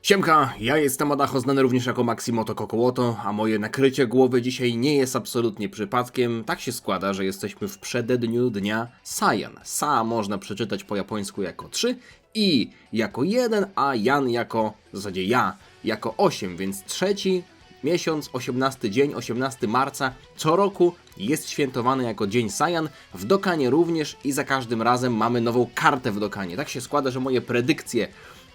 Siemka, ja jestem Adacho, znany również jako Maximoto Kokołoto, a moje nakrycie głowy dzisiaj nie jest absolutnie przypadkiem. Tak się składa, że jesteśmy w przededniu dnia Saiyan. Sa można przeczytać po japońsku jako 3, I jako 1, a Yan jako, w zasadzie ja, jako 8, więc trzeci miesiąc, 18 dzień, 18 marca co roku jest świętowany jako Dzień Saiyan. W Dokanie również i za każdym razem mamy nową kartę w Dokanie. Tak się składa, że moje predykcje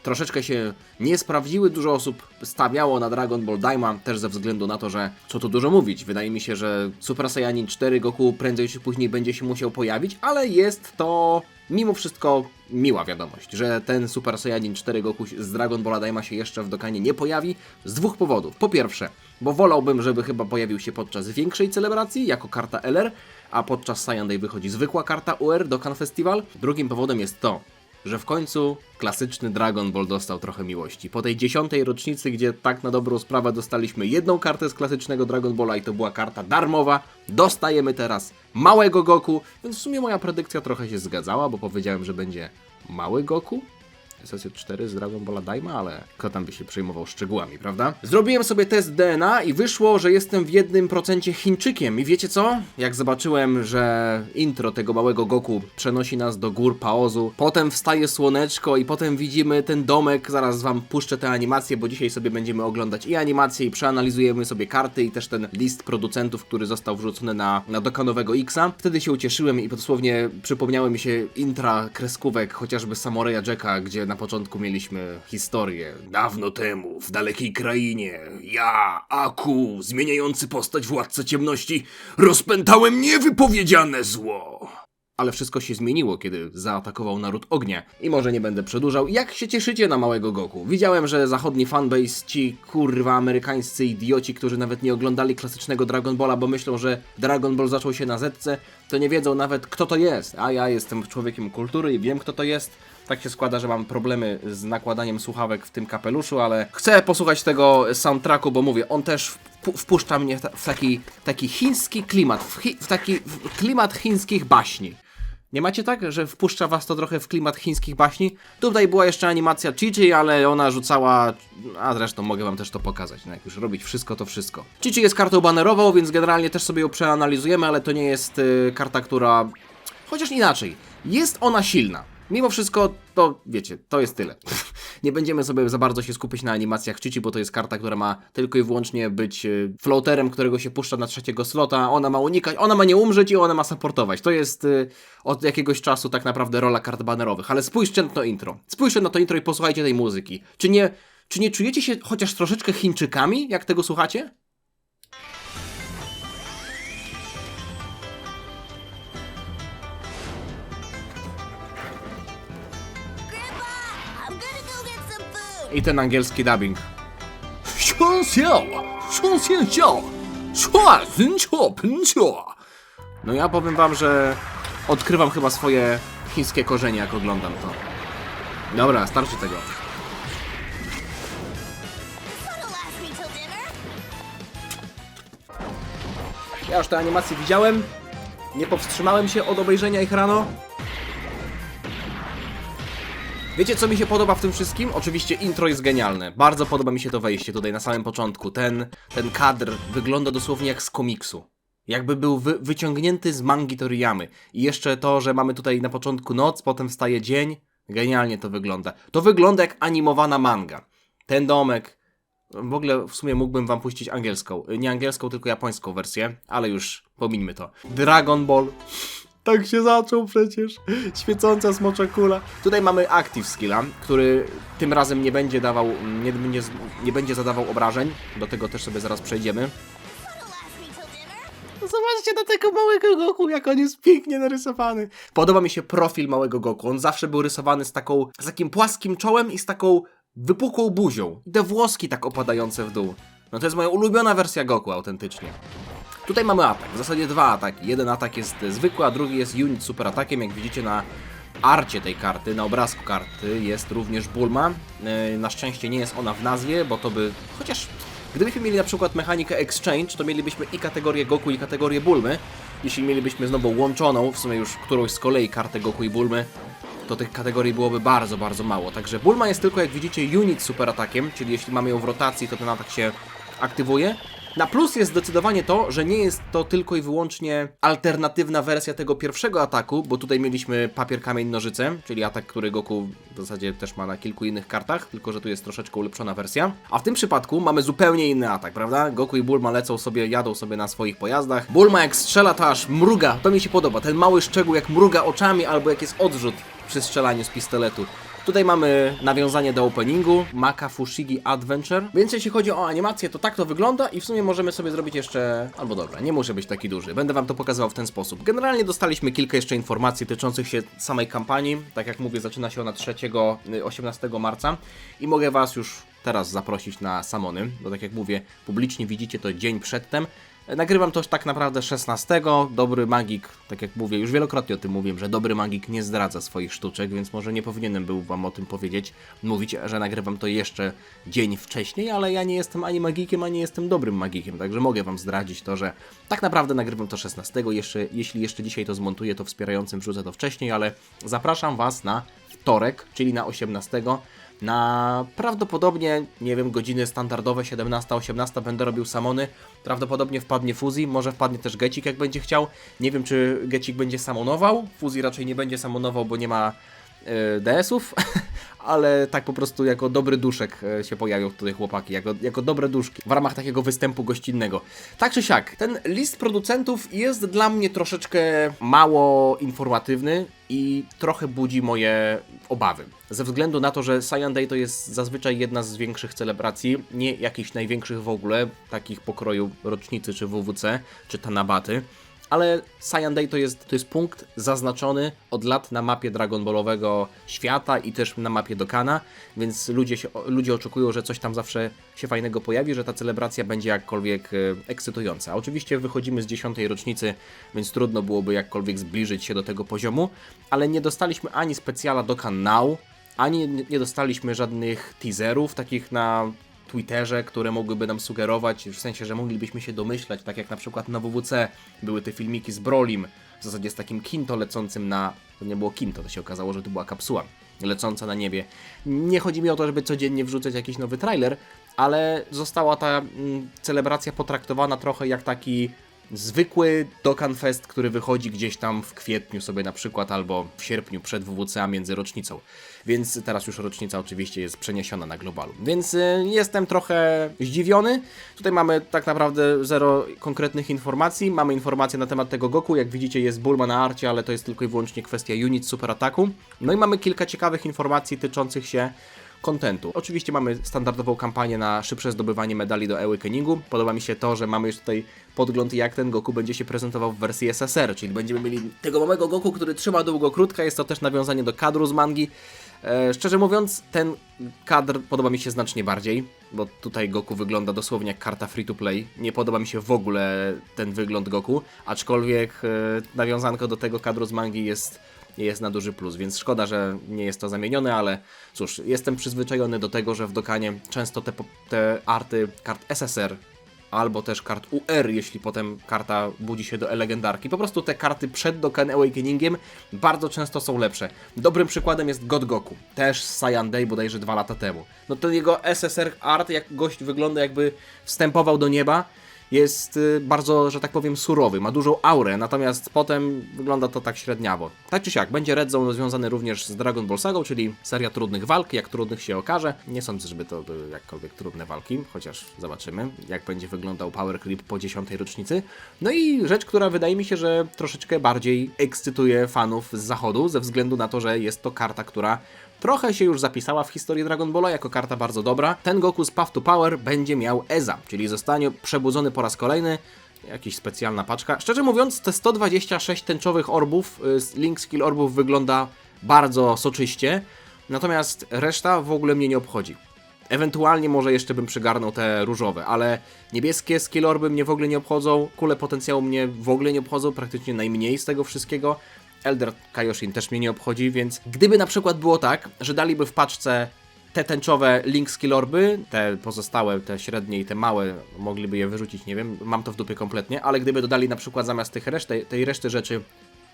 troszeczkę się nie sprawdziły, dużo osób stawiało na Dragon Ball Daima, też ze względu na to, że co tu dużo mówić, wydaje mi się, że Super Saiyanin 4 Goku prędzej czy później będzie się musiał pojawić, ale jest to mimo wszystko miła wiadomość, że ten Super Saiyanin 4 Goku z Dragon Ball Daima się jeszcze w Dokanie nie pojawi z dwóch powodów. Po pierwsze, bo wolałbym, żeby chyba pojawił się podczas większej celebracji jako karta LR, a podczas Saiyan Day wychodzi zwykła karta UR Dokkan Festival. Drugim powodem jest to, że w końcu klasyczny Dragon Ball dostał trochę miłości. Po tej 10. rocznicy, gdzie tak na dobrą sprawę dostaliśmy jedną kartę z klasycznego Dragon Balla i to była karta darmowa, dostajemy teraz małego Goku, więc w sumie moja predykcja trochę się zgadzała, bo powiedziałem, że będzie mały Goku. SSJ4 z Dragon Balla Daima, ale kto tam by się przejmował szczegółami, prawda? Zrobiłem sobie test DNA i wyszło, że jestem w 1% Chińczykiem. I wiecie co? Jak zobaczyłem, że intro tego małego Goku przenosi nas do gór Paozu, potem wstaje słoneczko i potem widzimy ten domek, zaraz wam puszczę tę animację, bo dzisiaj sobie będziemy oglądać i animację, i przeanalizujemy sobie karty i też ten list producentów, który został wrzucony na Dokkanowego Xa. Wtedy się ucieszyłem i dosłownie przypomniały mi się intra kreskówek, chociażby Samurai Jacka, gdzie na początku mieliśmy historię. Dawno temu, w dalekiej krainie, ja, Aku, zmieniający postać władca ciemności, rozpętałem niewypowiedziane zło. Ale wszystko się zmieniło, kiedy zaatakował naród ognia. I może nie będę przedłużał. Jak się cieszycie na małego Goku? Widziałem, że zachodni fanbase, ci kurwa amerykańscy idioci, którzy nawet nie oglądali klasycznego Dragon Balla, bo myślą, że Dragon Ball zaczął się na Zetce, to nie wiedzą nawet kto to jest. A ja jestem człowiekiem kultury i wiem kto to jest. Tak się składa, że mam problemy z nakładaniem słuchawek w tym kapeluszu, ale chcę posłuchać tego soundtracku, bo mówię, on też wpuszcza mnie w taki chiński klimat, w taki klimat chińskich baśni. Nie macie tak, że wpuszcza was to trochę w klimat chińskich baśni? Tutaj była jeszcze animacja Chi-Chi, ale ona rzucała... A zresztą mogę wam też to pokazać, no jak już robić wszystko, to wszystko. Chi-Chi jest kartą banerową, więc generalnie też sobie ją przeanalizujemy, ale to nie jest karta, która... Chociaż inaczej, jest ona silna. Mimo wszystko, to wiecie, to jest tyle. Nie będziemy sobie za bardzo się skupić na animacjach Chi-Chi, bo to jest karta, która ma tylko i wyłącznie być floaterem, którego się puszcza na trzeciego slota. Ona ma unikać, ona ma nie umrzeć i ona ma supportować. To jest od jakiegoś czasu tak naprawdę rola kart banerowych. Ale spójrzcie na to intro. Spójrzcie na to intro i posłuchajcie tej muzyki. Czy nie czujecie się chociaż troszeczkę Chińczykami, jak tego słuchacie? I ten angielski dubbing. No ja powiem wam, że odkrywam chyba swoje chińskie korzenie, jak oglądam to. Dobra, starczy tego. Ja już te animacje widziałem. Nie powstrzymałem się od obejrzenia ich rano. Wiecie, co mi się podoba w tym wszystkim? Oczywiście intro jest genialne. Bardzo podoba mi się to wejście tutaj na samym początku. Ten kadr wygląda dosłownie jak z komiksu. Jakby był wyciągnięty z mangi Toriyamy. I jeszcze to, że mamy tutaj na początku noc, potem wstaje dzień. Genialnie to wygląda. To wygląda jak animowana manga. Ten domek. W ogóle w sumie mógłbym wam puścić angielską. Nie angielską, tylko japońską wersję. Ale już pomińmy to. Dragon Ball... Tak się zaczął przecież. Świecąca smocza kula. Tutaj mamy Active Skilla, który tym razem nie będzie dawał, nie będzie zadawał obrażeń. Do tego też sobie zaraz przejdziemy. Zobaczcie na tego małego Goku, jak on jest pięknie narysowany. Podoba mi się profil małego Goku. On zawsze był rysowany z takim płaskim czołem i z taką wypukłą buzią. I te włoski tak opadające w dół. No to jest moja ulubiona wersja Goku autentycznie. Tutaj mamy atak, w zasadzie dwa ataki. Jeden atak jest zwykły, a drugi jest unit super atakiem. Jak widzicie na arcie tej karty, na obrazku karty jest również Bulma. Na szczęście nie jest ona w nazwie, bo to by... Chociaż gdybyśmy mieli na przykład mechanikę Exchange, to mielibyśmy i kategorię Goku, i kategorię Bulmy. Jeśli mielibyśmy znowu łączoną, w sumie już którąś z kolei kartę Goku i Bulmy, to tych kategorii byłoby bardzo, bardzo mało. Także Bulma jest tylko, jak widzicie, unit super atakiem, czyli jeśli mamy ją w rotacji, to ten atak się aktywuje. Na plus jest zdecydowanie to, że nie jest to tylko i wyłącznie alternatywna wersja tego pierwszego ataku, bo tutaj mieliśmy papier, kamień, nożyce, czyli atak, który Goku w zasadzie też ma na kilku innych kartach, tylko że tu jest troszeczkę ulepszona wersja. A w tym przypadku mamy zupełnie inny atak, prawda? Goku i Bulma lecą sobie, jadą sobie na swoich pojazdach. Bulma jak strzela, to aż mruga, to mi się podoba, ten mały szczegół jak mruga oczami albo jak jest odrzut przy strzelaniu z pistoletu. Tutaj mamy nawiązanie do openingu, Maka Fushigi Adventure, więc jeśli chodzi o animację, to tak to wygląda i w sumie możemy sobie zrobić jeszcze, albo dobra, nie muszę być taki duży, będę wam to pokazywał w ten sposób. Generalnie dostaliśmy kilka jeszcze informacji tyczących się samej kampanii, tak jak mówię, zaczyna się ona 18 marca i mogę was już teraz zaprosić na Samony, bo tak jak mówię, publicznie widzicie to dzień przedtem. Nagrywam to tak naprawdę 16. Dobry magik, tak jak mówię, już wielokrotnie o tym mówiłem, że dobry magik nie zdradza swoich sztuczek, więc może nie powinienem był wam o tym mówić, że nagrywam to jeszcze dzień wcześniej, ale ja nie jestem ani magikiem, ani jestem dobrym magikiem, także mogę wam zdradzić to, że tak naprawdę nagrywam to 16. Jeśli jeszcze dzisiaj to zmontuję, to wspierającym wrzucę to wcześniej, ale zapraszam was na wtorek, czyli na 18. Na prawdopodobnie, nie wiem, godziny standardowe 17-18 będę robił samony. Prawdopodobnie wpadnie Fuzji, może wpadnie też Gecik jak będzie chciał. Nie wiem, czy Gecik będzie samonował. Fuzji raczej nie będzie samonował, bo nie ma DS-ów, ale tak po prostu jako dobry duszek się pojawią tutaj chłopaki, jako dobre duszki w ramach takiego występu gościnnego. Tak czy siak, ten list producentów jest dla mnie troszeczkę mało informatywny i trochę budzi moje obawy. Ze względu na to, że Saiyan Day to jest zazwyczaj jedna z większych celebracji, nie jakichś największych w ogóle, takich pokroju rocznicy, czy WWC, czy Tanabaty. Ale Saiyan Day to jest punkt zaznaczony od lat na mapie Dragon Ballowego świata i też na mapie Dokana, więc ludzie oczekują, że coś tam zawsze się fajnego pojawi, że ta celebracja będzie jakkolwiek ekscytująca. Oczywiście wychodzimy z 10. rocznicy, więc trudno byłoby jakkolwiek zbliżyć się do tego poziomu, ale nie dostaliśmy ani specjala Dokkan Now, ani nie dostaliśmy żadnych teaserów takich na Twitterze, które mogłyby nam sugerować, w sensie, że moglibyśmy się domyślać, tak jak na przykład na WWC były te filmiki z Brolim, w zasadzie z takim Kinto lecącym na... To nie było Kinto, to się okazało, że to była kapsuła lecąca na niebie. Nie chodzi mi o to, żeby codziennie wrzucać jakiś nowy trailer, ale została ta celebracja potraktowana trochę jak taki zwykły Dokkan Fest, który wychodzi gdzieś tam w kwietniu sobie na przykład, albo w sierpniu przed WWC, a między rocznicą. Więc teraz już rocznica oczywiście jest przeniesiona na globalu. Więc jestem trochę zdziwiony. Tutaj mamy tak naprawdę zero konkretnych informacji. Mamy informacje na temat tego Goku. Jak widzicie, jest Bulma na arcie, ale to jest tylko i wyłącznie kwestia unit super ataku. No i mamy kilka ciekawych informacji tyczących się kontentu. Oczywiście mamy standardową kampanię na szybsze zdobywanie medali do Awakeningu. Podoba mi się to, że mamy już tutaj podgląd, jak ten Goku będzie się prezentował w wersji SSR, czyli będziemy mieli tego małego Goku, który trzyma długo krótka. Jest to też nawiązanie do kadru z mangi. Szczerze mówiąc, ten kadr podoba mi się znacznie bardziej, bo tutaj Goku wygląda dosłownie jak karta free to play. Nie podoba mi się w ogóle ten wygląd Goku, aczkolwiek nawiązanko do tego kadru z mangi jest na duży plus, więc szkoda, że nie jest to zamienione, ale cóż, jestem przyzwyczajony do tego, że w Dokanie często te arty kart SSR albo też kart UR, jeśli potem karta budzi się do legendarki. Po prostu te karty przed Dokkan Awakeningiem bardzo często są lepsze. Dobrym przykładem jest God Goku, też z Saiyan Day bodajże 2 lata temu. No to jego SSR art, jak gość wygląda, jakby wstępował do nieba, jest bardzo, że tak powiem, surowy, ma dużą aurę, natomiast potem wygląda to tak średniawo. Tak czy siak, będzie Red Zone związany również z Dragon Ball Sagą, czyli seria trudnych walk, jak trudnych się okaże. Nie sądzę, żeby to były jakkolwiek trudne walki, chociaż zobaczymy, jak będzie wyglądał Power Clip po 10. rocznicy. No i rzecz, która wydaje mi się, że troszeczkę bardziej ekscytuje fanów z zachodu, ze względu na to, że jest to karta, która trochę się już zapisała w historii Dragon Balla jako karta bardzo dobra. Ten Goku z Path to Power będzie miał EZA, czyli zostanie przebudzony po raz kolejny. Jakaś specjalna paczka. Szczerze mówiąc, te 126 tęczowych orbów, Link Skill orbów wygląda bardzo soczyście, natomiast reszta w ogóle mnie nie obchodzi. Ewentualnie może jeszcze bym przygarnął te różowe, ale niebieskie skill orby mnie w ogóle nie obchodzą, kule potencjału mnie w ogóle nie obchodzą, praktycznie najmniej z tego wszystkiego. Elder Kaioshin też mnie nie obchodzi, więc gdyby na przykład było tak, że daliby w paczce te tęczowe Link Skill orby, te pozostałe, te średnie i te małe, mogliby je wyrzucić, nie wiem, mam to w dupie kompletnie, ale gdyby dodali na przykład zamiast tej reszty rzeczy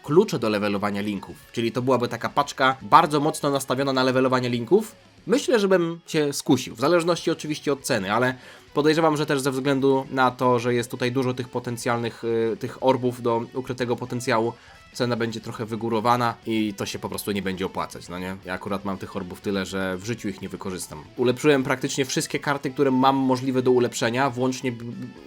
klucze do levelowania linków, czyli to byłaby taka paczka bardzo mocno nastawiona na levelowanie linków, myślę, że bym się skusił, w zależności oczywiście od ceny, ale podejrzewam, że też ze względu na to, że jest tutaj dużo tych potencjalnych, tych orbów do ukrytego potencjału, cena będzie trochę wygórowana i to się po prostu nie będzie opłacać, no nie? Ja akurat mam tych orbów tyle, że w życiu ich nie wykorzystam. Ulepszyłem praktycznie wszystkie karty, które mam możliwe do ulepszenia, włącznie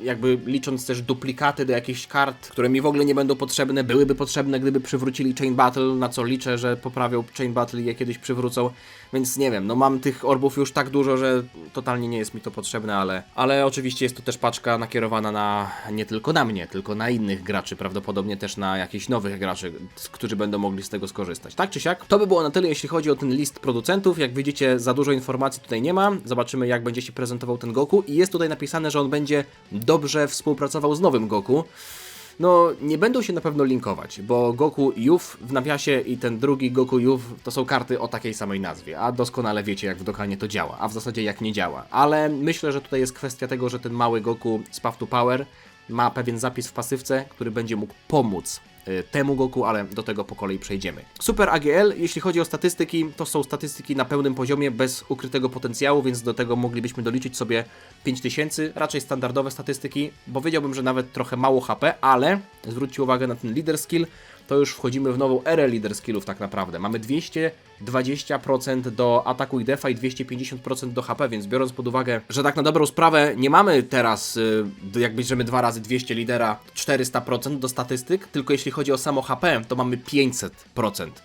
jakby licząc też duplikaty do jakichś kart, które mi w ogóle nie będą potrzebne, byłyby potrzebne, gdyby przywrócili Chain Battle, na co liczę, że poprawią Chain Battle i je kiedyś przywrócą, więc nie wiem, no mam tych orbów już tak dużo, że totalnie nie jest mi to potrzebne, ale oczywiście jest to też paczka nakierowana na nie tylko na mnie, tylko na innych graczy, prawdopodobnie też na jakichś nowych graczy, którzy będą mogli z tego skorzystać. Tak czy siak, to by było na tyle, jeśli chodzi o ten list producentów. Jak widzicie, za dużo informacji tutaj nie ma. Zobaczymy, jak będzie się prezentował ten Goku i jest tutaj napisane, że on będzie dobrze współpracował z nowym Goku. No, nie będą się na pewno linkować, bo Goku Youth w nawiasie i ten drugi Goku Youth to są karty o takiej samej nazwie, a doskonale wiecie, jak w Dokanie to działa, a w zasadzie jak nie działa. Ale myślę, że tutaj jest kwestia tego, że ten mały Goku z Path to Power ma pewien zapis w pasywce, który będzie mógł pomóc temu Goku, ale do tego po kolei przejdziemy. Super AGL, jeśli chodzi o statystyki, to są statystyki na pełnym poziomie, bez ukrytego potencjału, więc do tego moglibyśmy doliczyć sobie 5000, raczej standardowe statystyki, bo wiedziałbym, że nawet trochę mało HP, ale zwróćcie uwagę na ten leader skill, to już wchodzimy w nową erę leader skillów tak naprawdę. Mamy 220% do ataku i defa i 250% do HP, więc biorąc pod uwagę, że tak na dobrą sprawę nie mamy teraz, jak bierzemy 2 razy 200 lidera, 400% do statystyk, tylko jeśli chodzi o samo HP, to mamy 500%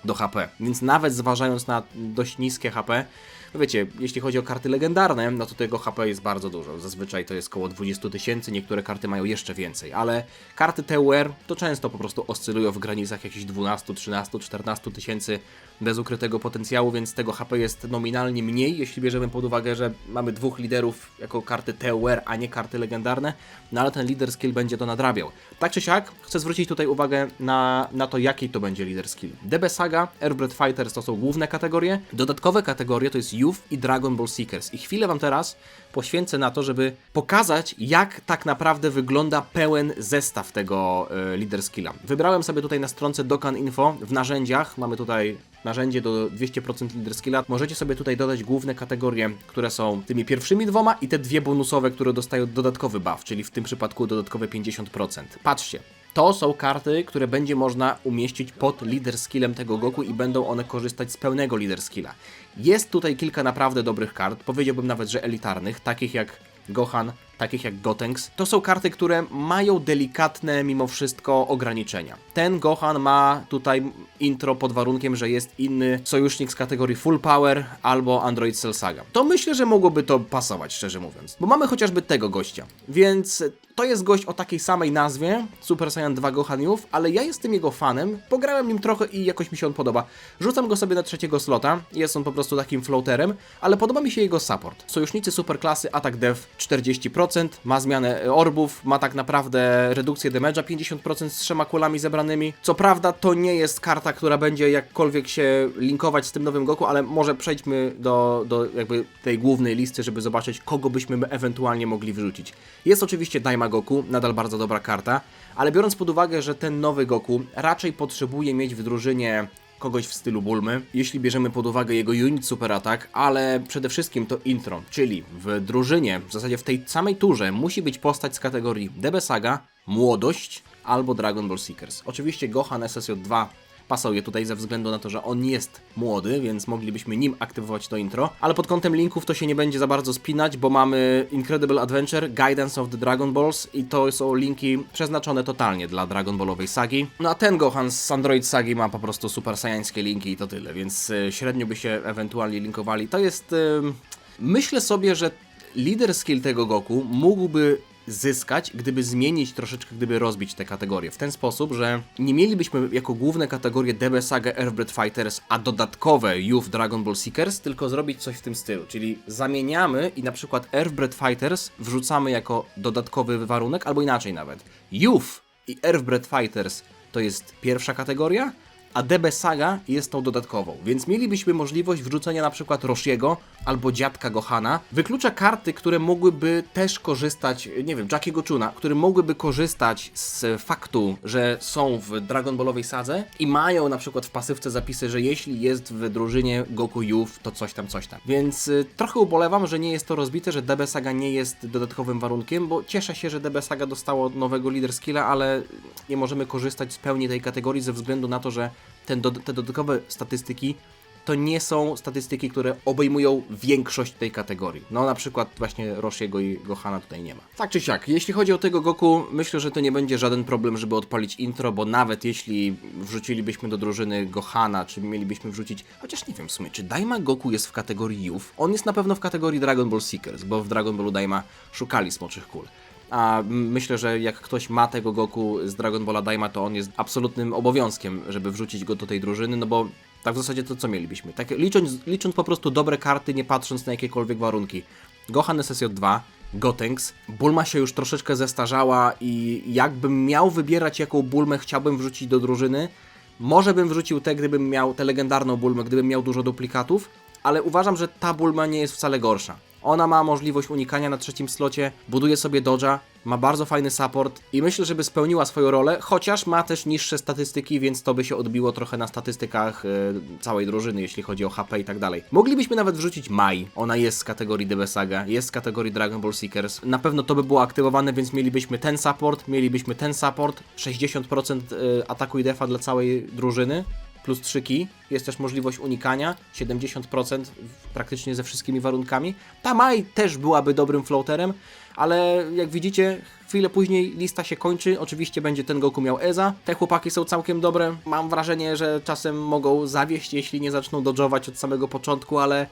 do HP, więc nawet zważając na dość niskie HP, no wiecie, jeśli chodzi o karty legendarne, no to tego HP jest bardzo dużo. Zazwyczaj to jest około 20 000, niektóre karty mają jeszcze więcej, ale karty TUR to często po prostu oscylują w granicach jakichś 12, 13, 14 tysięcy bez ukrytego potencjału, więc tego HP jest nominalnie mniej, jeśli bierzemy pod uwagę, że mamy 2 liderów jako karty TUR, a nie karty legendarne, no ale ten leader skill będzie to nadrabiał. Tak czy siak, chcę zwrócić tutaj uwagę na to, jaki to będzie leader skill. DB Saga, Earthbred Fighters to są główne kategorie, dodatkowe kategorie to jest Youth i Dragon Ball Seekers. I chwilę Wam teraz poświęcę na to, żeby pokazać, jak tak naprawdę wygląda pełen zestaw tego leader skilla. Wybrałem sobie tutaj na stronce Dokkan Info w narzędziach, mamy tutaj narzędzie do 200% leader skilla. Możecie sobie tutaj dodać główne kategorie, które są tymi pierwszymi 2 i te 2 bonusowe, które dostają dodatkowy buff, czyli w tym przypadku dodatkowe 50%. Patrzcie. To są karty, które będzie można umieścić pod leader skillem tego Goku i będą one korzystać z pełnego leader skilla. Jest tutaj kilka naprawdę dobrych kart, powiedziałbym nawet, że elitarnych, takich jak Gohan, takich jak Gotenks. To są karty, które mają delikatne mimo wszystko ograniczenia. Ten Gohan ma tutaj intro pod warunkiem, że jest inny sojusznik z kategorii Full Power albo Android Cell Saga. To myślę, że mogłoby to pasować, szczerze mówiąc. Bo mamy chociażby tego gościa. Więc to jest gość o takiej samej nazwie, Super Saiyan 2 Gohan Youth, ale ja jestem jego fanem, pograłem nim trochę i jakoś mi się on podoba. Rzucam go sobie na 3. slota, jest on po prostu takim floaterem, ale podoba mi się jego support. Sojusznicy superklasy, atak def 40%, ma zmianę orbów, ma tak naprawdę redukcję damage'a 50% z 3 kulami zebranymi. Co prawda to nie jest karta, która będzie jakkolwiek się linkować z tym nowym Goku, ale może przejdźmy do jakby tej głównej listy, żeby zobaczyć, kogo byśmy ewentualnie mogli wyrzucić. Jest oczywiście Daima Goku, nadal bardzo dobra karta, ale biorąc pod uwagę, że ten nowy Goku raczej potrzebuje mieć w drużynie kogoś w stylu Bulmy, jeśli bierzemy pod uwagę jego unit super atak, ale przede wszystkim to intro, czyli w drużynie, w zasadzie w tej samej turze musi być postać z kategorii DB Saga, Młodość albo Dragon Ball Seekers. Oczywiście Gohan SSJ2 pasuje tutaj ze względu na to, że on jest młody, więc moglibyśmy nim aktywować to intro, ale pod kątem linków to się nie będzie za bardzo spinać, bo mamy Incredible Adventure, Guidance of the Dragon Balls i to są linki przeznaczone totalnie dla Dragon Ballowej sagi. No a ten Gohan z Android Sagi ma po prostu super saiyańskie linki i to tyle, więc średnio by się ewentualnie linkowali. To jest... Myślę sobie, że leader skill tego Goku mógłby zyskać, gdyby zmienić troszeczkę, gdyby rozbić te kategorie. W ten sposób, że nie mielibyśmy jako główne kategorie DB Saga Earthbred Fighters, a dodatkowe Youth Dragon Ball Seekers, tylko zrobić coś w tym stylu. Czyli zamieniamy i na przykład Earthbred Fighters wrzucamy jako dodatkowy warunek, albo inaczej nawet. Youth i Earthbred Fighters to jest pierwsza kategoria, a DB Saga jest tą dodatkową, więc mielibyśmy możliwość wrzucenia na przykład Roshiego albo dziadka Gohana. Wyklucza karty, które mogłyby też korzystać, nie wiem, Jackiego Chuna, które mogłyby korzystać z faktu, że są w Dragon Ballowej sadze i mają na przykład w pasywce zapisy, że jeśli jest w drużynie Goku Youth, to coś tam. Więc trochę ubolewam, że nie jest to rozbite, że DB Saga nie jest dodatkowym warunkiem, bo cieszę się, że DB Saga dostało nowego leader skilla, ale nie możemy korzystać z pełni tej kategorii ze względu na to, że te dodatkowe statystyki to nie są statystyki, które obejmują większość tej kategorii. No na przykład właśnie Roshiego i Gohana tutaj nie ma. Tak czy siak, jeśli chodzi o tego Goku, myślę, że to nie będzie żaden problem, żeby odpalić intro, bo nawet jeśli wrzucilibyśmy do drużyny Gohana, czy mielibyśmy wrzucić, chociaż nie wiem w sumie, czy Daima Goku jest w kategorii Youth? On jest na pewno w kategorii Dragon Ball Seekers, bo w Dragon Ballu Daima szukali smoczych kul. A myślę, że jak ktoś ma tego Goku z Dragon Balla Daima, to on jest absolutnym obowiązkiem, żeby wrzucić go do tej drużyny, no bo tak w zasadzie to co mielibyśmy? Tak, licząc po prostu dobre karty, nie patrząc na jakiekolwiek warunki. Gohan SSJ2, Gotenks, Bulma się już troszeczkę zestarzała i jakbym miał wybierać jaką Bulmę chciałbym wrzucić do drużyny, może bym wrzucił gdybym miał tę legendarną Bulmę, gdybym miał dużo duplikatów, ale uważam, że ta Bulma nie jest wcale gorsza. Ona ma możliwość unikania na trzecim slocie, buduje sobie dodge'a, ma bardzo fajny support i myślę, żeby spełniła swoją rolę, chociaż ma też niższe statystyki, więc to by się odbiło trochę na statystykach całej drużyny, jeśli chodzi o HP i tak dalej. Moglibyśmy nawet wrzucić Mai, ona jest z kategorii DB Saga, jest z kategorii Dragon Ball Seekers. Na pewno to by było aktywowane, więc mielibyśmy ten support, 60% ataku i defa dla całej drużyny. Plus 3 ki, jest też możliwość unikania, 70% praktycznie ze wszystkimi warunkami. Ta Mai też byłaby dobrym floaterem, ale jak widzicie, chwilę później lista się kończy, oczywiście będzie ten Goku miał Eza, te chłopaki są całkiem dobre, mam wrażenie, że czasem mogą zawieść, jeśli nie zaczną dodżować od samego początku, ale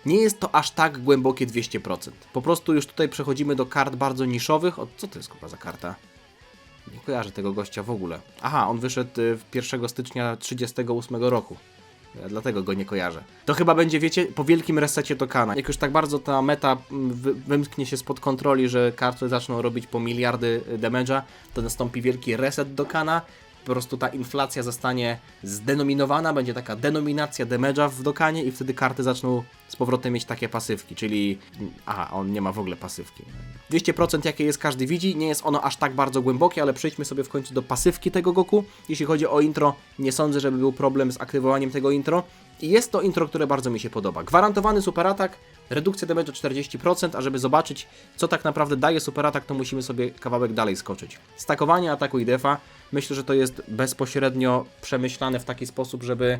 nie jest to aż tak głębokie 200%. Po prostu już tutaj przechodzimy do kart bardzo niszowych. Co to jest kurwa za karta? Nie kojarzę tego gościa w ogóle. Aha, on wyszedł 1 stycznia 1938 roku. Ja dlatego go nie kojarzę. To chyba będzie, wiecie, po wielkim resecie Dokana. Jak już tak bardzo ta meta wymknie się spod kontroli, że karty zaczną robić po miliardy damage'a, to nastąpi wielki reset Dokana. Po prostu ta inflacja zostanie zdenominowana, będzie taka denominacja damage'a w Dokanie i wtedy karty zaczną z powrotem mieć takie pasywki, czyli... Aha, on nie ma w ogóle pasywki. 200% jakie jest każdy widzi, nie jest ono aż tak bardzo głębokie, ale przejdźmy sobie w końcu do pasywki tego Goku. Jeśli chodzi o intro, nie sądzę, żeby był problem z aktywowaniem tego intro. I jest to intro, które bardzo mi się podoba. Gwarantowany super atak, redukcja damage'u 40%, a żeby zobaczyć, co tak naprawdę daje super atak, to musimy sobie kawałek dalej skoczyć. Stakowanie ataku i defa, myślę, że to jest bezpośrednio przemyślane w taki sposób, żeby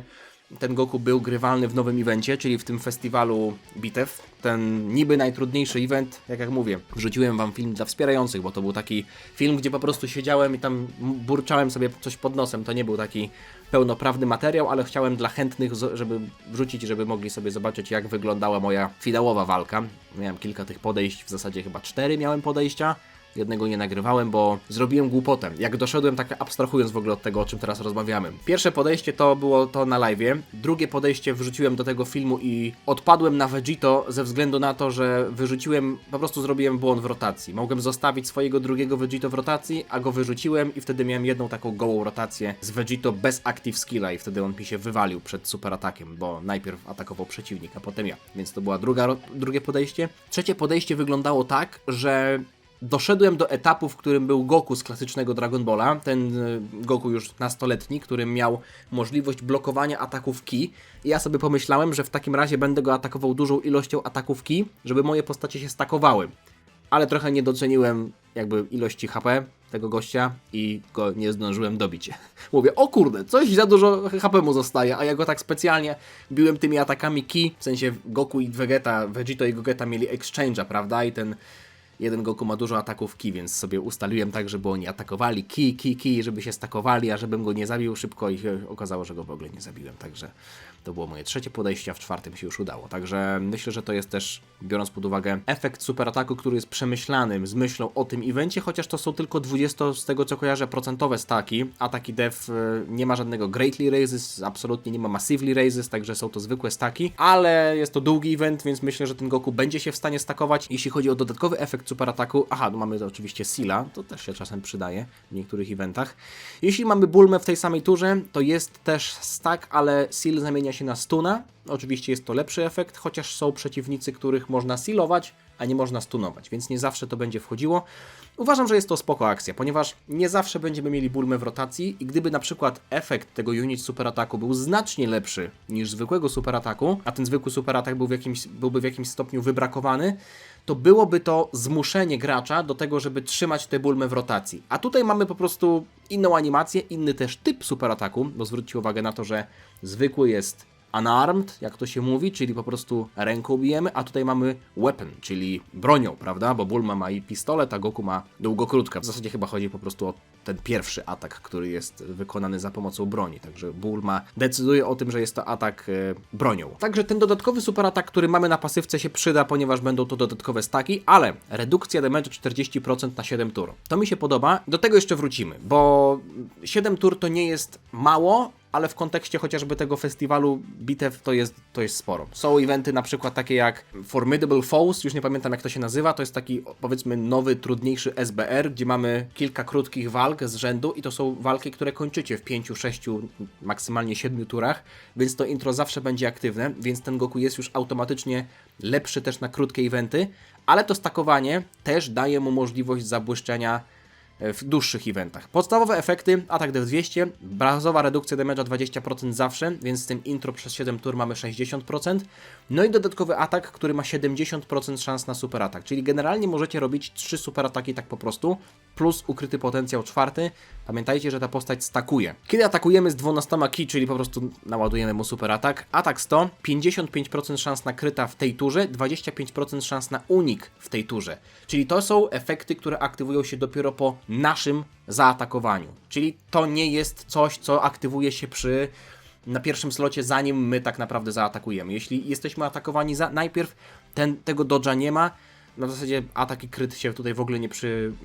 ten Goku był grywalny w nowym evencie, czyli w tym festiwalu bitew. Ten niby najtrudniejszy event, jak mówię, wrzuciłem wam film dla wspierających, bo to był taki film, gdzie po prostu siedziałem i tam burczałem sobie coś pod nosem. To nie był taki pełnoprawny materiał, ale chciałem dla chętnych, żeby wrzucić, żeby mogli sobie zobaczyć, jak wyglądała moja finałowa walka. Miałem kilka tych podejść, w zasadzie chyba 4 miałem podejścia. Jednego nie nagrywałem, bo zrobiłem głupotę. Jak doszedłem, tak abstrahując w ogóle od tego, o czym teraz rozmawiamy. Pierwsze podejście to było to na live'ie. Drugie podejście wrzuciłem do tego filmu i odpadłem na Vegito ze względu na to, że wyrzuciłem, po prostu zrobiłem błąd w rotacji. Mogłem zostawić swojego drugiego Vegito w rotacji, a go wyrzuciłem i wtedy miałem jedną taką gołą rotację z Vegito bez active skilla i wtedy on mi się wywalił przed super atakiem, bo najpierw atakował przeciwnik, a potem ja. Więc to było drugie podejście. Trzecie podejście wyglądało tak, że doszedłem do etapu, w którym był Goku z klasycznego Dragon Balla, ten Goku już nastoletni, który miał możliwość blokowania ataków ki. I ja sobie pomyślałem, że w takim razie będę go atakował dużą ilością ataków ki, żeby moje postacie się stakowały. Ale trochę nie doceniłem jakby ilości HP tego gościa i go nie zdążyłem dobić. Mówię, o kurde, coś za dużo HP mu zostaje, a ja go tak specjalnie biłem tymi atakami ki, w sensie Goku i Vegito i Gogeta mieli exchange'a, prawda? I ten jeden Goku ma dużo ataków ki, więc sobie ustaliłem tak, żeby oni atakowali ki, żeby się stakowali, a żebym go nie zabił szybko i się okazało, że go w ogóle nie zabiłem. Także to było moje trzecie podejście, a w czwartym się już udało. Także myślę, że to jest też, biorąc pod uwagę efekt super ataku, który jest przemyślanym z myślą o tym evencie, chociaż to są tylko 20, z tego co kojarzę, procentowe staki. Ataki def nie ma żadnego greatly raises, absolutnie nie ma massively raises, także są to zwykłe staki, ale jest to długi event, więc myślę, że ten Goku będzie się w stanie stakować. Jeśli chodzi o dodatkowy efekt super ataku. Aha, no mamy oczywiście Seala, to też się czasem przydaje w niektórych eventach. Jeśli mamy Bulmę w tej samej turze, to jest też stack, ale Seal zamienia się na stuna. Oczywiście jest to lepszy efekt, chociaż są przeciwnicy, których można sealować, a nie można stunować, więc nie zawsze to będzie wchodziło. Uważam, że jest to spoko akcja, ponieważ nie zawsze będziemy mieli Bulmę w rotacji i gdyby na przykład efekt tego unit super ataku był znacznie lepszy niż zwykłego super ataku, a ten zwykły super atak byłby w jakimś stopniu wybrakowany, to byłoby to zmuszenie gracza do tego, żeby trzymać tę Bulmę w rotacji. A tutaj mamy po prostu inną animację, inny też typ super ataku, bo zwróćcie uwagę na to, że zwykły jest unarmed, jak to się mówi, czyli po prostu ręką bijemy, a tutaj mamy weapon, czyli bronią, prawda? Bo Bulma ma i pistolet, a Goku ma długokrótkę. W zasadzie chyba chodzi po prostu o ten pierwszy atak, który jest wykonany za pomocą broni. Także Bulma decyduje o tym, że jest to atak bronią. Także ten dodatkowy super atak, który mamy na pasywce, się przyda, ponieważ będą to dodatkowe staki, ale redukcja damage 40% na 7 tur. To mi się podoba. Do tego jeszcze wrócimy, bo 7 tur to nie jest mało, ale w kontekście chociażby tego festiwalu bitew to jest sporo. Są eventy na przykład takie jak Formidable Foes, już nie pamiętam jak to się nazywa, to jest taki powiedzmy nowy, trudniejszy SBR, gdzie mamy kilka krótkich walk z rzędu i to są walki, które kończycie w 5, 6, maksymalnie 7 turach, więc to intro zawsze będzie aktywne, więc ten Goku jest już automatycznie lepszy też na krótkie eventy, ale to stakowanie też daje mu możliwość zabłyszczenia w dłuższych eventach. Podstawowe efekty, atak dev 200, bazowa redukcja damage'a 20% zawsze, więc z tym intro przez 7 tur mamy 60%. No i dodatkowy atak, który ma 70% szans na super atak, czyli generalnie możecie robić 3 super ataki tak po prostu, plus ukryty potencjał 4. Pamiętajcie, że ta postać stakuje. Kiedy atakujemy z 12 ki, czyli po prostu naładujemy mu super atak, atak 100, 55% szans na kryta w tej turze, 25% szans na unik w tej turze. Czyli to są efekty, które aktywują się dopiero po naszym zaatakowaniu. Czyli to nie jest coś, co aktywuje się na pierwszym slocie, zanim my tak naprawdę zaatakujemy. Jeśli jesteśmy atakowani najpierw, tego dodge'a nie ma. Na zasadzie atak i kryt się tutaj w ogóle nie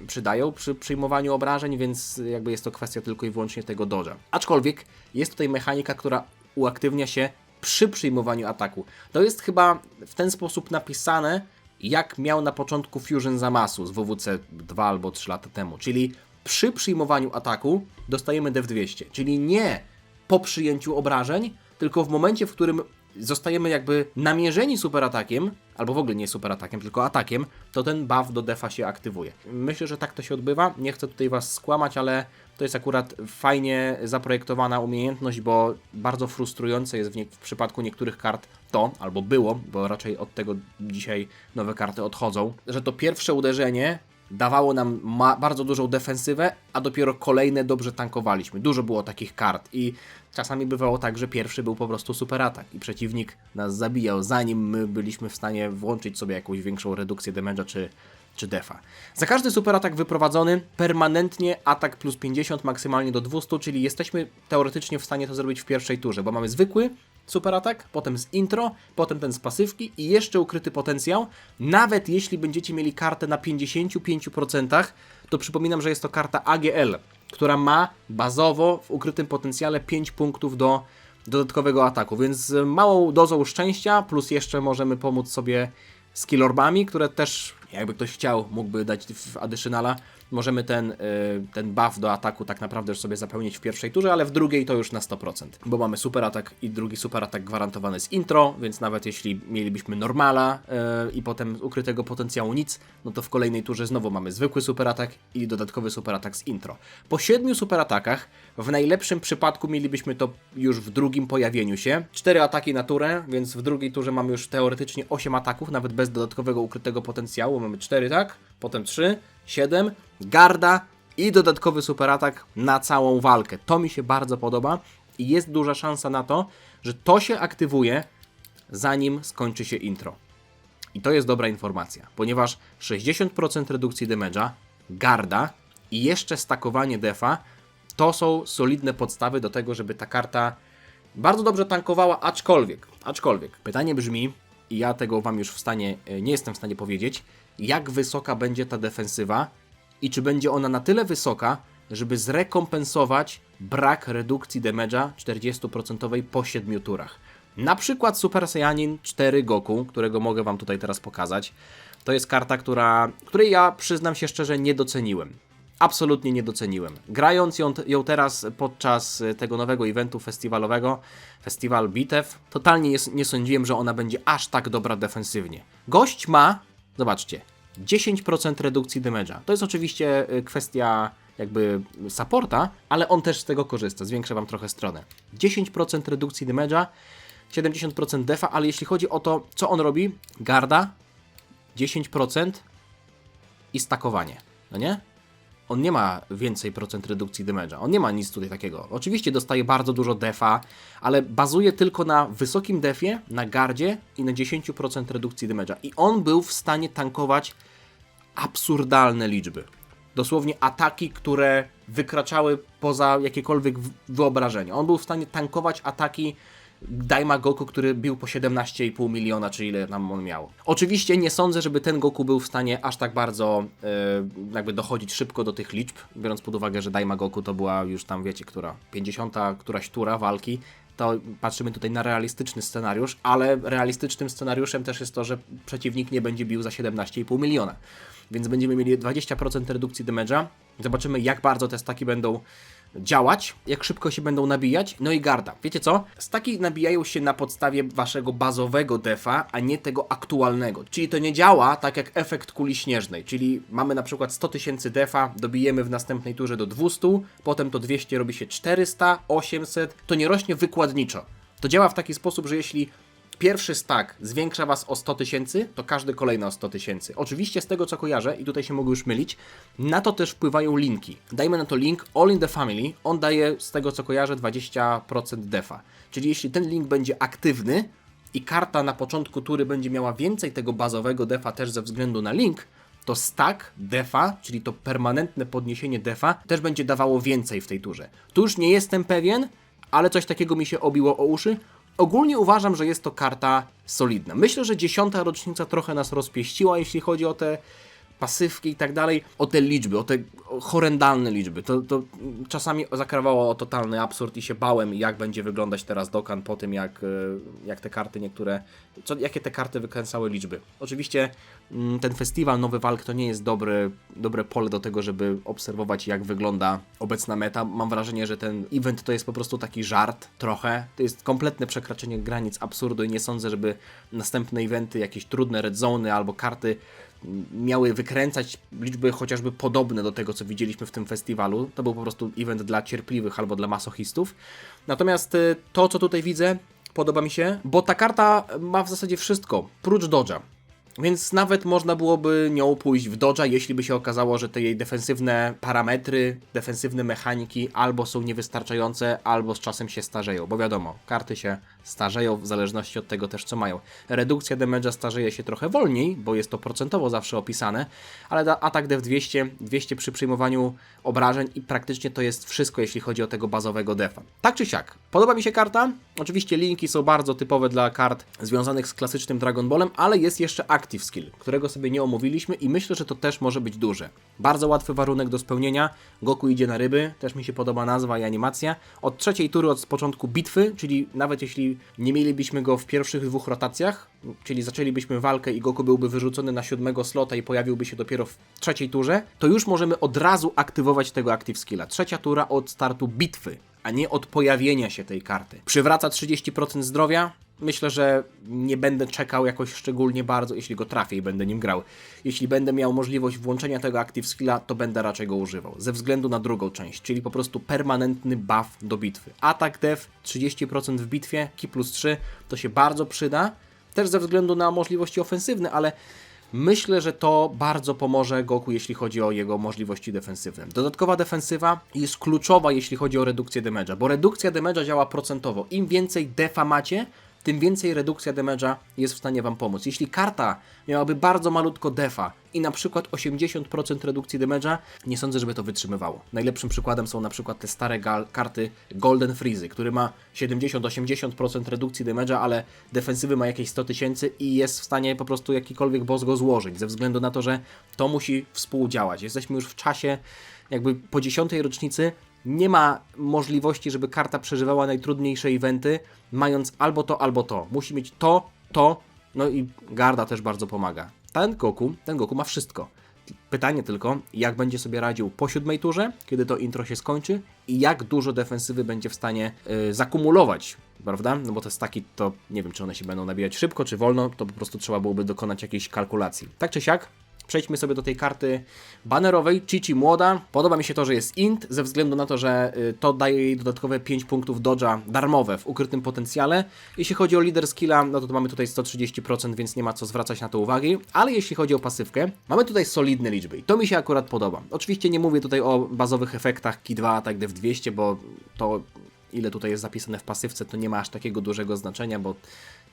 przydają przy przyjmowaniu obrażeń, więc jakby jest to kwestia tylko i wyłącznie tego dodge'a. Aczkolwiek jest tutaj mechanika, która uaktywnia się przy przyjmowaniu ataku. To jest chyba w ten sposób napisane, jak miał na początku Fusion Zamasu z WWC 2 albo 3 lata temu. Czyli przy przyjmowaniu ataku dostajemy dev 200, czyli nie po przyjęciu obrażeń, tylko w momencie, w którym zostajemy jakby namierzeni super atakiem, albo w ogóle nie super atakiem, tylko atakiem, to ten buff do defa się aktywuje. Myślę, że tak to się odbywa. Nie chcę tutaj Was skłamać, ale to jest akurat fajnie zaprojektowana umiejętność, bo bardzo frustrujące jest w przypadku niektórych kart to, albo było, bo raczej od tego dzisiaj nowe karty odchodzą, że to pierwsze uderzenie dawało nam bardzo dużą defensywę, a dopiero kolejne dobrze tankowaliśmy. Dużo było takich kart i czasami bywało tak, że pierwszy był po prostu super atak i przeciwnik nas zabijał, zanim my byliśmy w stanie włączyć sobie jakąś większą redukcję damage'a czy defa. Za każdy super atak wyprowadzony permanentnie atak plus 50 maksymalnie do 200, czyli jesteśmy teoretycznie w stanie to zrobić w pierwszej turze, bo mamy zwykły super atak, potem z intro, potem ten z pasywki i jeszcze ukryty potencjał. Nawet jeśli będziecie mieli kartę na 55%, to przypominam, że jest to karta AGL, która ma bazowo w ukrytym potencjale 5 punktów do dodatkowego ataku, więc z małą dozą szczęścia, plus jeszcze możemy pomóc sobie skill orbami, które też, jakby ktoś chciał, mógłby dać w additionala. Możemy ten buff do ataku tak naprawdę już sobie zapełnić w pierwszej turze, ale w drugiej to już na 100%, bo mamy super atak i drugi super atak gwarantowany z intro, więc nawet jeśli mielibyśmy normala i potem ukrytego potencjału nic, no to w kolejnej turze znowu mamy zwykły super atak i dodatkowy super atak z intro. Po 7 super atakach, w najlepszym przypadku mielibyśmy to już w drugim pojawieniu się. 4 ataki na turę, więc w drugiej turze mamy już teoretycznie 8 ataków, nawet bez dodatkowego ukrytego potencjału. Mamy 4, tak? Potem 3, 7, garda i dodatkowy super atak na całą walkę. To mi się bardzo podoba i jest duża szansa na to, że to się aktywuje zanim skończy się intro. I to jest dobra informacja, ponieważ 60% redukcji damage'a, garda i jeszcze stakowanie defa to są solidne podstawy do tego, żeby ta karta bardzo dobrze tankowała, aczkolwiek pytanie brzmi, i ja tego Wam już nie jestem w stanie powiedzieć, jak wysoka będzie ta defensywa i czy będzie ona na tyle wysoka, żeby zrekompensować brak redukcji damage'a 40% po 7 turach. Na przykład Super Saiyanin 4 Goku, którego mogę wam tutaj teraz pokazać. To jest karta, której ja przyznam się szczerze nie doceniłem. Absolutnie nie doceniłem. Grając ją teraz podczas tego nowego eventu festiwalowego, Festiwal Bitew, totalnie nie sądziłem, że ona będzie aż tak dobra defensywnie. Gość ma, zobaczcie, 10% redukcji damage'a. To jest oczywiście kwestia jakby supporta, ale on też z tego korzysta. Zwiększę wam trochę stronę. 10% redukcji damage'a, 70% defa, ale jeśli chodzi o to, co on robi, garda, 10% i stakowanie, no nie? On nie ma więcej procent redukcji damage'a. On nie ma nic tutaj takiego. Oczywiście dostaje bardzo dużo defa, ale bazuje tylko na wysokim defie, na gardzie i na 10% redukcji damage'a. I on był w stanie tankować absurdalne liczby. Dosłownie ataki, które wykraczały poza jakiekolwiek wyobrażenie. On był w stanie tankować ataki Daima Goku, który bił po 17,5 miliona, czy ile tam on miał. Oczywiście nie sądzę, żeby ten Goku był w stanie aż tak bardzo jakby dochodzić szybko do tych liczb, biorąc pod uwagę, że Daima Goku to była już tam, wiecie, 50 któraś tura walki. To patrzymy tutaj na realistyczny scenariusz, ale realistycznym scenariuszem też jest to, że przeciwnik nie będzie bił za 17,5 miliona. Więc będziemy mieli 20% redukcji damage'a. Zobaczymy, jak bardzo te staki będą działać, jak szybko się będą nabijać. No i garda. Wiecie co? Staki nabijają się na podstawie waszego bazowego defa, a nie tego aktualnego. Czyli to nie działa tak jak efekt kuli śnieżnej. Czyli mamy na przykład 100 000 defa, dobijemy w następnej turze do 200, potem to 200 robi się 400, 800. To nie rośnie wykładniczo. To działa w taki sposób, że jeśli pierwszy stack zwiększa was o 100 000, to każdy kolejny o 100 000. Oczywiście z tego co kojarzę, i tutaj się mogę już mylić, na to też wpływają linki. Dajmy na to link All in the Family, on daje z tego co kojarzę 20% defa. Czyli jeśli ten link będzie aktywny i karta na początku tury będzie miała więcej tego bazowego defa też ze względu na link, to stack defa, czyli to permanentne podniesienie defa, też będzie dawało więcej w tej turze. Tu już nie jestem pewien, ale coś takiego mi się obiło o uszy. Ogólnie uważam, że jest to karta solidna. Myślę, że 10. rocznica trochę nas rozpieściła, jeśli chodzi o te pasywki i tak dalej, o te liczby, o te horrendalne liczby. To czasami zakrawało o totalny absurd i się bałem, jak będzie wyglądać teraz Dokkan po tym, jak te karty niektóre, jakie te karty wykręcały liczby. Oczywiście ten festiwal Nowy Walk to nie jest dobre pole do tego, żeby obserwować, jak wygląda obecna meta. Mam wrażenie, że ten event to jest po prostu taki żart trochę. To jest kompletne przekraczanie granic absurdu i nie sądzę, żeby następne eventy, jakieś trudne red zony albo karty miały wykręcać liczby chociażby podobne do tego, co widzieliśmy w tym festiwalu. To był po prostu event dla cierpliwych albo dla masochistów. Natomiast to, co tutaj widzę, podoba mi się, bo ta karta ma w zasadzie wszystko, prócz dodge'a. Więc nawet można byłoby nią pójść w dodge'a, jeśli by się okazało, że te jej defensywne parametry, defensywne mechaniki albo są niewystarczające, albo z czasem się starzeją. Bo wiadomo, karty się starzeją w zależności od tego też, co mają. Redukcja damage'a starzeje się trochę wolniej, bo jest to procentowo zawsze opisane, ale atak def 200 przy przyjmowaniu obrażeń i praktycznie to jest wszystko, jeśli chodzi o tego bazowego defa. Tak czy siak, podoba mi się karta. Oczywiście linki są bardzo typowe dla kart związanych z klasycznym Dragon Ballem, ale jest jeszcze Active Skill, którego sobie nie omówiliśmy i myślę, że to też może być duże. Bardzo łatwy warunek do spełnienia. Goku idzie na ryby, też mi się podoba nazwa i animacja. Od trzeciej tury, od początku bitwy, czyli nawet jeśli nie mielibyśmy go w pierwszych 2 rotacjach, czyli zaczęlibyśmy walkę i Goku byłby wyrzucony na 7. slota i pojawiłby się dopiero w trzeciej turze, to już możemy od razu aktywować tego Active Skilla. Trzecia tura od startu bitwy, a nie od pojawienia się tej karty. Przywraca 30% zdrowia. Myślę, że nie będę czekał jakoś szczególnie bardzo, jeśli go trafię i będę nim grał. Jeśli będę miał możliwość włączenia tego Active Skilla, to będę raczej go używał. Ze względu na drugą część, czyli po prostu permanentny buff do bitwy. Atak def 30% w bitwie, ki plus 3, to się bardzo przyda. Też ze względu na możliwości ofensywne, ale myślę, że to bardzo pomoże Goku, jeśli chodzi o jego możliwości defensywne. Dodatkowa defensywa jest kluczowa, jeśli chodzi o redukcję damage'a, bo redukcja damage'a działa procentowo. Im więcej defa macie, tym więcej redukcja damage'a jest w stanie wam pomóc. Jeśli karta miałaby bardzo malutko defa i na przykład 80% redukcji damage'a, nie sądzę, żeby to wytrzymywało. Najlepszym przykładem są na przykład te stare karty Golden Freezy, który ma 70-80% redukcji damage'a, ale defensywy ma jakieś 100 000 i jest w stanie po prostu jakikolwiek boss go złożyć, ze względu na to, że to musi współdziałać. Jesteśmy już w czasie jakby po 10. rocznicy. Nie ma możliwości, żeby karta przeżywała najtrudniejsze eventy, mając albo to, albo to. Musi mieć to, no i garda też bardzo pomaga. Ten Goku ma wszystko. Pytanie tylko, jak będzie sobie radził po 7 turze, kiedy to intro się skończy i jak dużo defensywy będzie w stanie zakumulować, prawda? No bo to jest taki, to nie wiem, czy one się będą nabijać szybko, czy wolno, to po prostu trzeba byłoby dokonać jakiejś kalkulacji. Tak czy siak, przejdźmy sobie do tej karty banerowej, Chi-Chi młoda. Podoba mi się to, że jest int, ze względu na to, że to daje jej dodatkowe 5 punktów dodge'a darmowe w ukrytym potencjale. Jeśli chodzi o leader skilla, no to mamy tutaj 130%, więc nie ma co zwracać na to uwagi. Ale jeśli chodzi o pasywkę, mamy tutaj solidne liczby i to mi się akurat podoba. Oczywiście nie mówię tutaj o bazowych efektach Ki 2, Attack Def 200, bo to ile tutaj jest zapisane w pasywce, to nie ma aż takiego dużego znaczenia, bo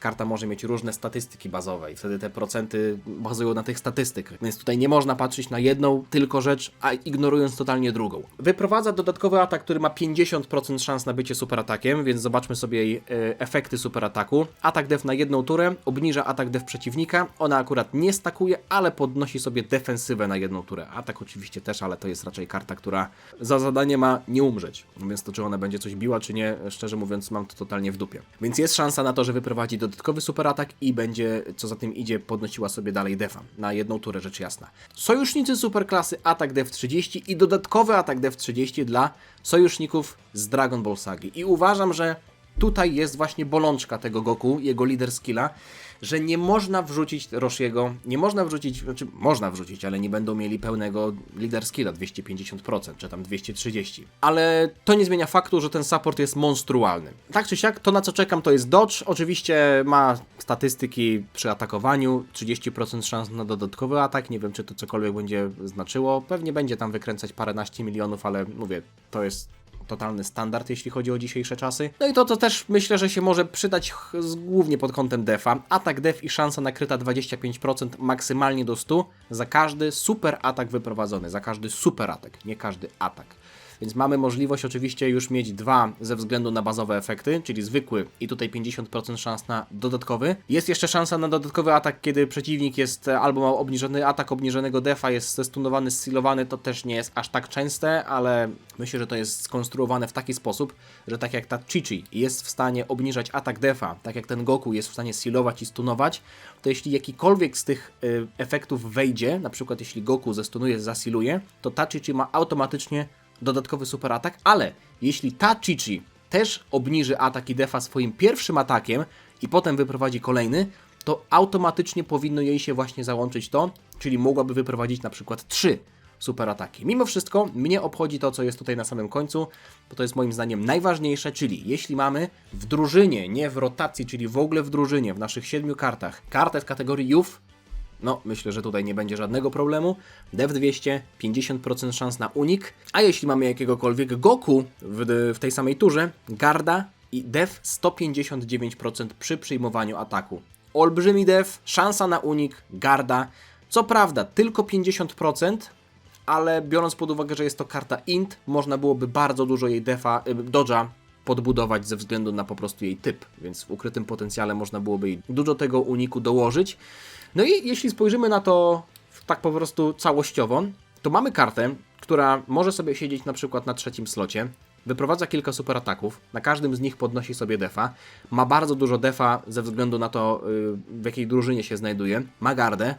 karta może mieć różne statystyki bazowe i wtedy te procenty bazują na tych statystykach, więc tutaj nie można patrzeć na jedną tylko rzecz, a ignorując totalnie drugą. Wyprowadza dodatkowy atak, który ma 50% szans na bycie superatakiem, więc zobaczmy sobie jej efekty superataku. Atak def na jedną turę, obniża atak def przeciwnika, ona akurat nie stakuje, ale podnosi sobie defensywę na jedną turę. Atak oczywiście też, ale to jest raczej karta, która za zadanie ma nie umrzeć, więc to czy ona będzie coś biła, czy nie, szczerze mówiąc mam to totalnie w dupie. Więc jest szansa na to, że wyprowadzi dodatkowy superatak i będzie, co za tym idzie, podnosiła sobie dalej defa na jedną turę, rzecz jasna. Sojusznicy superklasy atak def 30 i dodatkowy atak def 30 dla sojuszników z Dragon Ball Sagi. I uważam, że tutaj jest właśnie bolączka tego Goku, jego leader skilla, że nie można wrzucić Roshiego, nie można wrzucić, znaczy można wrzucić, ale nie będą mieli pełnego leader skilla 250%, czy tam 230%. Ale to nie zmienia faktu, że ten support jest monstrualny. Tak czy siak, to na co czekam to jest dodge, oczywiście ma statystyki przy atakowaniu, 30% szans na dodatkowy atak, nie wiem czy to cokolwiek będzie znaczyło, pewnie będzie tam wykręcać paręnaście milionów, ale mówię, to jest totalny standard, jeśli chodzi o dzisiejsze czasy. No i to też myślę, że się może przydać głównie pod kątem defa. Atak def i szansa nakryta 25%, maksymalnie do 100 za każdy super atak wyprowadzony, za każdy super atak, nie każdy atak. Więc mamy możliwość oczywiście już mieć dwa ze względu na bazowe efekty, czyli zwykły i tutaj 50% szans na dodatkowy. Jest jeszcze szansa na dodatkowy atak, kiedy przeciwnik jest albo ma obniżony atak obniżonego defa, jest stunowany, sealowany, to też nie jest aż tak częste, ale myślę, że to jest skonstruowane w taki sposób, że tak jak ta Chi-Chi jest w stanie obniżać atak defa, tak jak ten Goku jest w stanie sealować i stunować, to jeśli jakikolwiek z tych efektów wejdzie, na przykład jeśli Goku zestunuje, zasealuje, to ta Chi-Chi ma automatycznie dodatkowy super atak, ale jeśli ta Chi-Chi też obniży atak i defa swoim pierwszym atakiem i potem wyprowadzi kolejny, to automatycznie powinno jej się właśnie załączyć to, czyli mogłaby wyprowadzić na przykład 3 super ataki. Mimo wszystko mnie obchodzi to, co jest tutaj na samym końcu, bo to jest moim zdaniem najważniejsze, czyli jeśli mamy w drużynie, nie w rotacji, czyli w ogóle w drużynie, w naszych 7 kartach, kartę w kategorii Youth, no, myślę, że tutaj nie będzie żadnego problemu. Def 200, 50% szans na unik. A jeśli mamy jakiegokolwiek Goku w tej samej turze, garda i def 159% przy przyjmowaniu ataku. Olbrzymi def, szansa na unik, garda. Co prawda, tylko 50%, ale biorąc pod uwagę, że jest to karta int, można byłoby bardzo dużo jej dodge'a podbudować ze względu na po prostu jej typ, więc w ukrytym potencjale można byłoby jej dużo tego uniku dołożyć. No i jeśli spojrzymy na to tak po prostu całościowo, to mamy kartę, która może sobie siedzieć na przykład na trzecim slocie, wyprowadza kilka super ataków, na każdym z nich podnosi sobie defa, ma bardzo dużo defa ze względu na to, w jakiej drużynie się znajduje, ma gardę,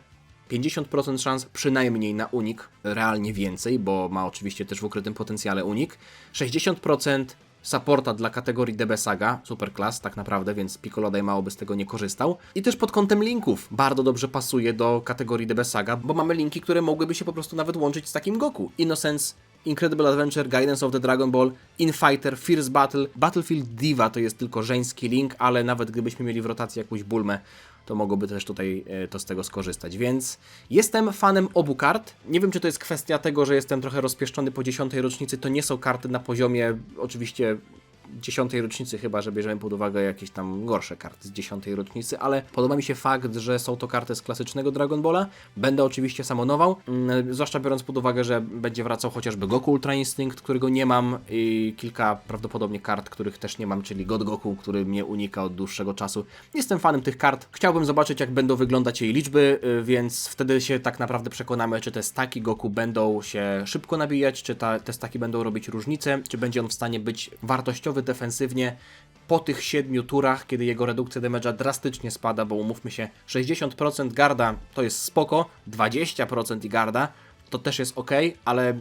50% szans przynajmniej na unik, realnie więcej, bo ma oczywiście też w ukrytym potencjale unik, 60% supporta dla kategorii DB Saga, Superclass tak naprawdę, więc Piccolo Dai mało by z tego nie korzystał. I też pod kątem linków bardzo dobrze pasuje do kategorii DB Saga, bo mamy linki, które mogłyby się po prostu nawet łączyć z takim Goku. Innocence, Incredible Adventure, Guidance of the Dragon Ball, Infighter, Fierce Battle, Battlefield Diva to jest tylko żeński link, ale nawet gdybyśmy mieli w rotacji jakąś Bulmę, to mogłoby też tutaj to z tego skorzystać, więc jestem fanem obu kart. Nie wiem, czy to jest kwestia tego, że jestem trochę rozpieszczony po 10. rocznicy, to nie są karty na poziomie oczywiście 10. rocznicy, chyba że bierzemy pod uwagę jakieś tam gorsze karty z 10. rocznicy, ale podoba mi się fakt, że są to karty z klasycznego Dragon Balla. Będę oczywiście samonował, zwłaszcza biorąc pod uwagę, że będzie wracał chociażby Goku Ultra Instinct, którego nie mam, i kilka prawdopodobnie kart, których też nie mam, czyli God Goku, który mnie unika od dłuższego czasu. Jestem fanem tych kart. Chciałbym zobaczyć, jak będą wyglądać jej liczby, więc wtedy się tak naprawdę przekonamy, czy te staki Goku będą się szybko nabijać, czy te staki będą robić różnicę, czy będzie on w stanie być wartościowy defensywnie po tych 7 turach, kiedy jego redukcja damage'a drastycznie spada, bo umówmy się, 60% garda to jest spoko, 20% i garda to też jest ok, ale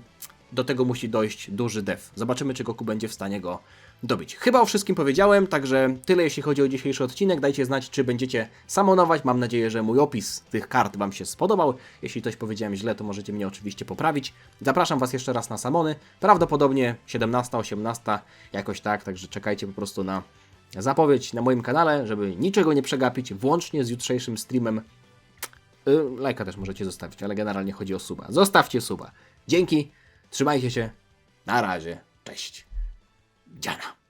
do tego musi dojść duży def. Zobaczymy, czy Goku będzie w stanie go dobić. Chyba o wszystkim powiedziałem, także tyle jeśli chodzi o dzisiejszy odcinek. Dajcie znać, czy będziecie samonować. Mam nadzieję, że mój opis tych kart Wam się spodobał. Jeśli coś powiedziałem źle, to możecie mnie oczywiście poprawić. Zapraszam Was jeszcze raz na samony. Prawdopodobnie 17, 18, jakoś tak, także czekajcie po prostu na zapowiedź na moim kanale, żeby niczego nie przegapić, włącznie z jutrzejszym streamem. Lajka też możecie zostawić, ale generalnie chodzi o suba. Zostawcie suba. Dzięki, trzymajcie się, na razie, cześć. Dziana.